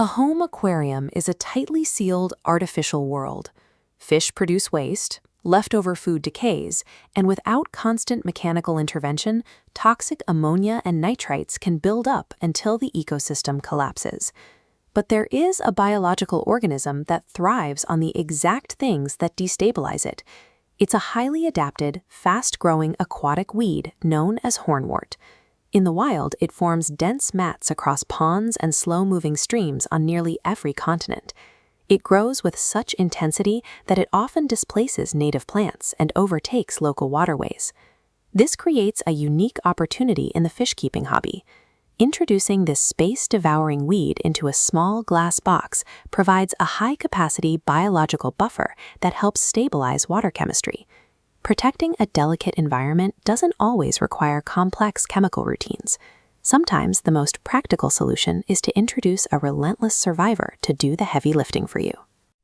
A home aquarium is a tightly sealed artificial world. Fish produce waste, leftover food decays, and without constant mechanical intervention, toxic ammonia and nitrates can build up until the ecosystem collapses. But there is a biological organism that thrives on the exact things that destabilize it. It's a highly adapted, fast-growing aquatic weed known as hornwort. In the wild, it forms dense mats across ponds and slow-moving streams on nearly every continent. It grows with such intensity that it often displaces native plants and overtakes local waterways. This creates a unique opportunity in the fish-keeping hobby. Introducing this space-devouring weed into a small glass box provides a high-capacity biological buffer that helps stabilize water chemistry. Protecting a delicate environment doesn't always require complex chemical routines. Sometimes the most practical solution is to introduce a relentless survivor to do the heavy lifting for you.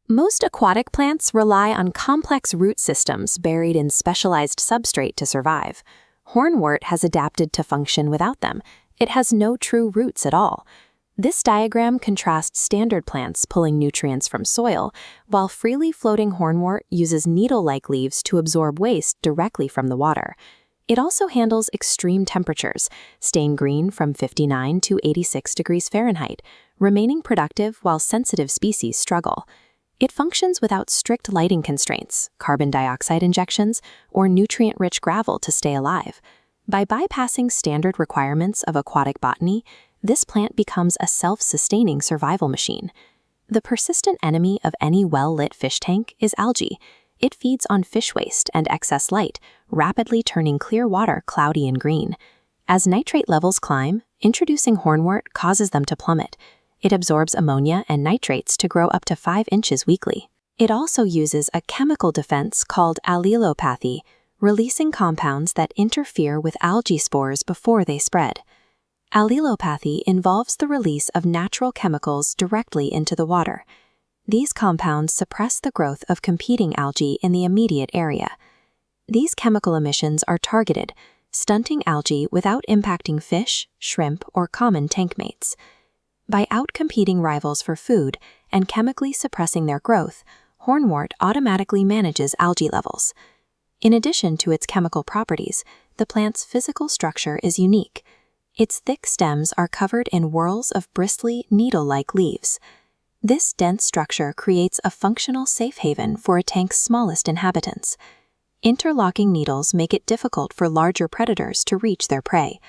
Most aquatic plants rely on complex root systems buried in specialized substrate to survive. Hornwort has adapted to function without them. It has no true roots at all. This diagram contrasts standard plants pulling nutrients from soil, while freely floating hornwort uses needle-like leaves to absorb waste directly from the water. It also handles extreme temperatures, staying green from 59 to 86 degrees Fahrenheit, remaining productive while sensitive species struggle. It functions without strict lighting constraints, carbon dioxide injections, or nutrient-rich gravel to stay alive. By bypassing standard requirements of aquatic botany, this plant becomes a self-sustaining survival machine. The persistent enemy of any well-lit fish tank is algae. It feeds on fish waste and excess light, rapidly turning clear water cloudy and green. As nitrate levels climb, introducing hornwort causes them to plummet. It absorbs ammonia and nitrates to grow up to 5 inches weekly. It also uses a chemical defense called allelopathy, releasing compounds that interfere with algae spores before they spread. Allelopathy involves the release of natural chemicals directly into the water. These compounds suppress the growth of competing algae in the immediate area. These chemical emissions are targeted, stunting algae without impacting fish, shrimp, or common tank mates. By outcompeting rivals for food and chemically suppressing their growth, hornwort automatically manages algae levels. In addition to its chemical properties, the plant's physical structure is unique. Its thick stems are covered in whorls of bristly, needle-like leaves. This dense structure creates a functional safe haven for a tank's smallest inhabitants. Interlocking needles make it difficult for larger predators to reach their prey.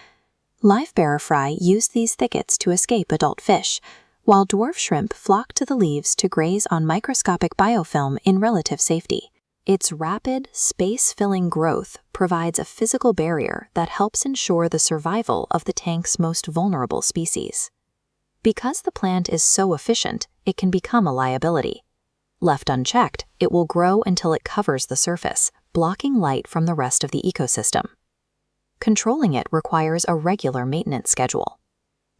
Live-bearer fry use these thickets to escape adult fish, while dwarf shrimp flock to the leaves to graze on microscopic biofilm in relative safety. Its rapid, space-filling growth provides a physical barrier that helps ensure the survival of the tank's most vulnerable species. Because the plant is so efficient, it can become a liability. Left unchecked, it will grow until it covers the surface, blocking light from the rest of the ecosystem. Controlling it requires a regular maintenance schedule.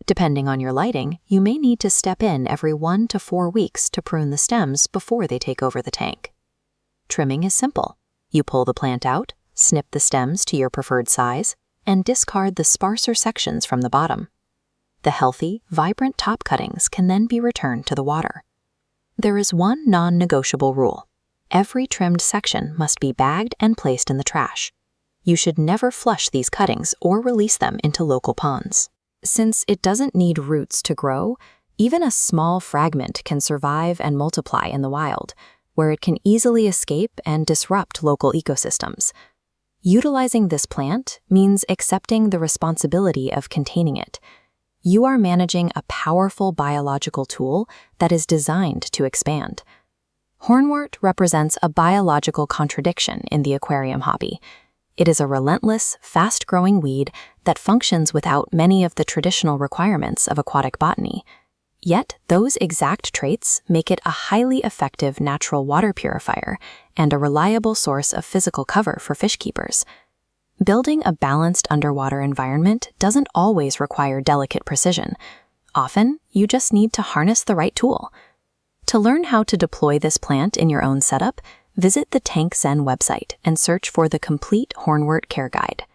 Depending on your lighting, you may need to step in every 1 to 4 weeks to prune the stems before they take over the tank. Trimming is simple. You pull the plant out, snip the stems to your preferred size, and discard the sparser sections from the bottom. The healthy, vibrant top cuttings can then be returned to the water. There is one non-negotiable rule. Every trimmed section must be bagged and placed in the trash. You should never flush these cuttings or release them into local ponds. Since it doesn't need roots to grow, even a small fragment can survive and multiply in the wild, where it can easily escape and disrupt local ecosystems. Utilizing this plant means accepting the responsibility of containing it. You are managing a powerful biological tool that is designed to expand. Hornwort represents a biological contradiction in the aquarium hobby. It is a relentless, fast-growing weed that functions without many of the traditional requirements of aquatic botany. Yet, those exact traits make it a highly effective natural water purifier and a reliable source of physical cover for fish keepers. Building a balanced underwater environment doesn't always require delicate precision. Often, you just need to harness the right tool. To learn how to deploy this plant in your own setup, visit the TankZen website and search for the complete Hornwort Care Guide.